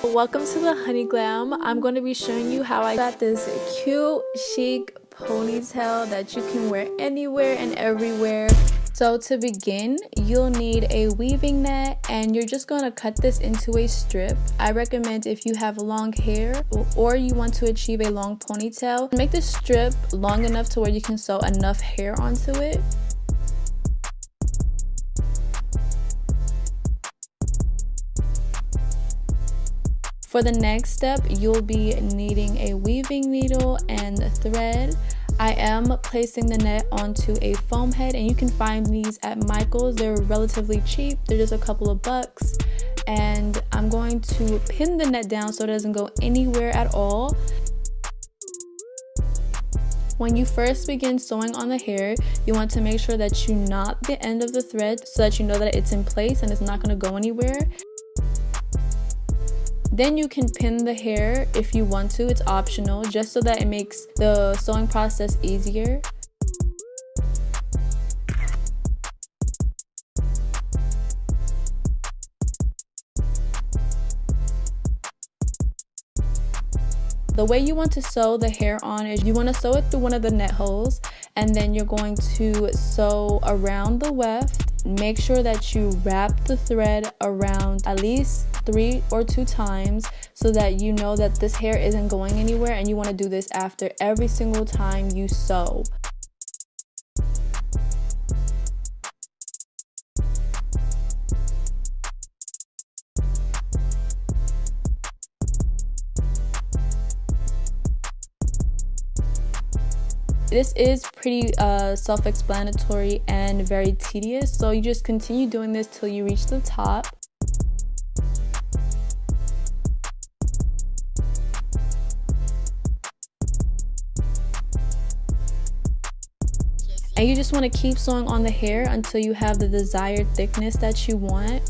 Welcome to the Honey Glam. I'm going to be showing you how I got this cute, chic ponytail that you can wear anywhere and everywhere. So to begin, you'll need a weaving net and you're just going to cut this into a strip. I recommend if you have long hair or you want to achieve a long ponytail, make the strip long enough to where you can sew enough hair onto it. For the next step, you'll be needing a weaving needle and thread. I am placing the net onto a foam head, and you can find these at Micheal's. They're relatively cheap. They're just a couple of bucks. And I'm going to pin the net down so it doesn't go anywhere at all. When you first begin sewing on the hair, you want to make sure that you knot the end of the thread so that you know that it's in place and it's not going to go anywhere. Then you can pin the hair if you want to, it's optional, just so that it makes the sewing process easier. The way you want to sew the hair on is you want to sew it through one of the net holes, and then you're going to sew around the weft. Make sure that you wrap the thread around at least 3 or 2 times so that you know that this hair isn't going anywhere, and you want to do this after every single time you sew. This is pretty self-explanatory and very tedious, so you just continue doing this till you reach the top. And you just want to keep sewing on the hair until you have the desired thickness that you want.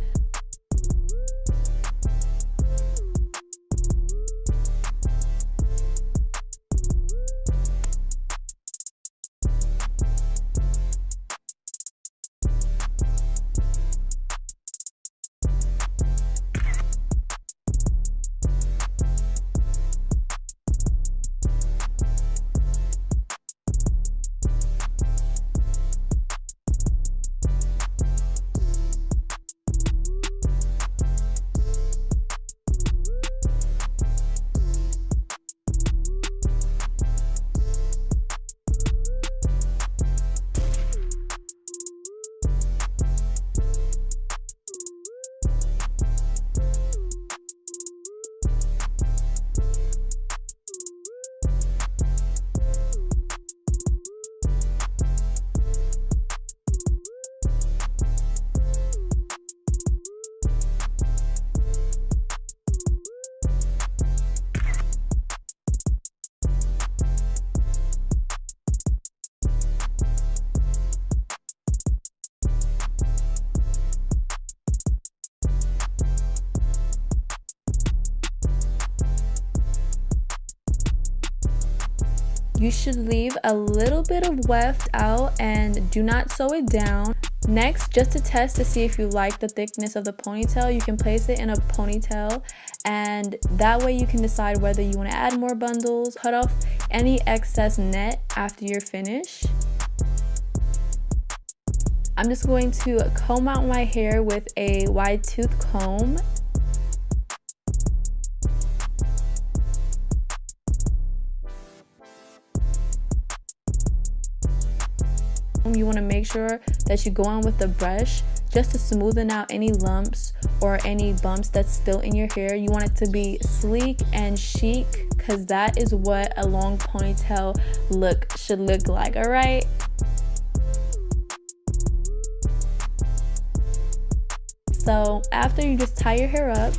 You should leave a little bit of weft out and do not sew it down. Next, just to test to see if you like the thickness of the ponytail, you can place it in a ponytail, and that way you can decide whether you want to add more bundles. Cut off any excess net after you're finished. I'm just going to comb out my hair with a wide tooth comb. You want to make sure that you go on with the brush just to smoothen out any lumps or any bumps that's still in your hair. You want it to be sleek and chic, because that is what a long ponytail look should look like, all right? So after you just tie your hair up,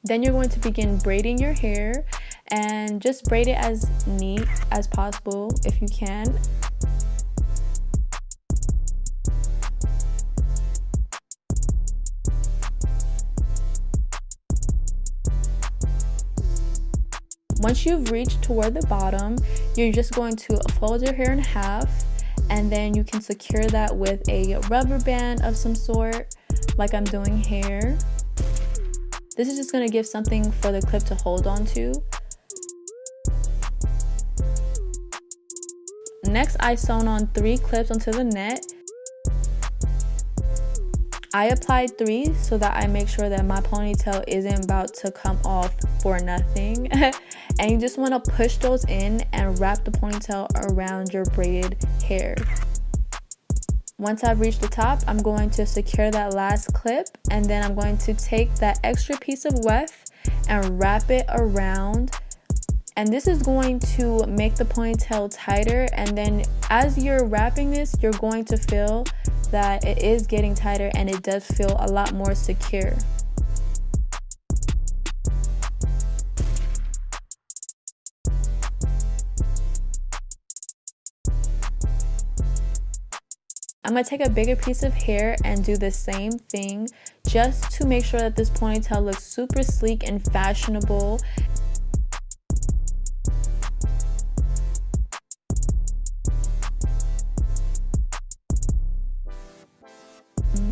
then you're going to begin braiding your hair, and just braid it as neat as possible if you can. Once you've reached toward the bottom, you're just going to fold your hair in half, and then you can secure that with a rubber band of some sort, like I'm doing here. This is just going to give something for the clip to hold on to. Next, I sewn on 3 clips onto the net. I applied 3 so that I make sure that my ponytail isn't about to come off for nothing. And you just want to push those in and wrap the ponytail around your braided hair. Once I've reached the top, I'm going to secure that last clip, and then I'm going to take that extra piece of weft and wrap it around. And this is going to make the ponytail tighter, and then as you're wrapping this, you're going to feel that it is getting tighter and it does feel a lot more secure. I'm going to take a bigger piece of hair and do the same thing just to make sure that this ponytail looks super sleek and fashionable.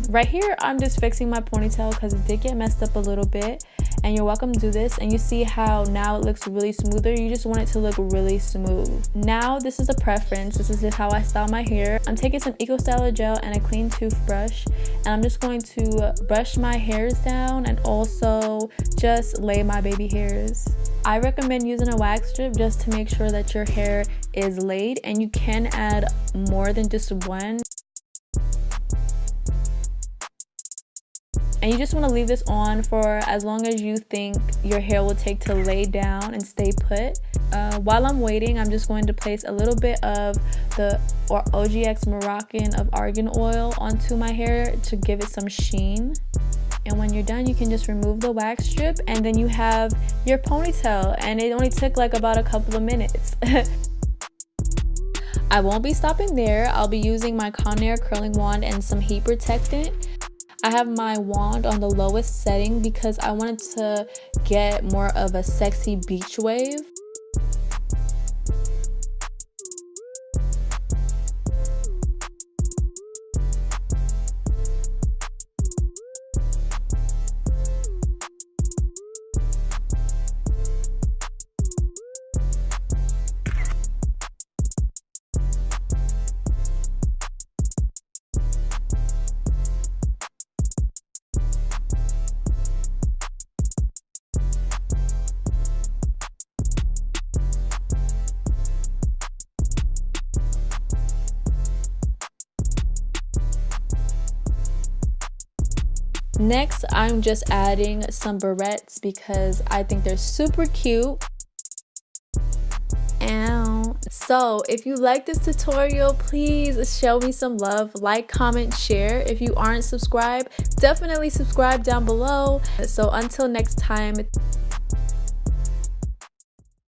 Right here, I'm just fixing my ponytail because it did get messed up a little bit, and you're welcome to do this. And you see how now it looks really smoother. You just want it to look really smooth. Now, this is a preference. This is just how I style my hair. I'm taking some Eco Styler gel and a clean toothbrush, and I'm just going to brush my hairs down and also just lay my baby hairs. I recommend using a wax strip just to make sure that your hair is laid, and you can add more than just one. And you just want to leave this on for as long as you think your hair will take to lay down and stay put. While I'm waiting, I'm just going to place a little bit of the OGX Moroccan of Argan oil onto my hair to give it some sheen. And when you're done, you can just remove the wax strip, and then you have your ponytail, and it only took like about a couple of minutes. I won't be stopping there. I'll be using my Conair curling wand and some heat protectant. I have my wand on the lowest setting because I wanted to get more of a sexy beach wave. Next, I'm just adding some barrettes because I think they're super cute. Ow. So if you like this tutorial, please show me some love, like, comment, share. If you aren't subscribed, definitely subscribe down below. So until next time.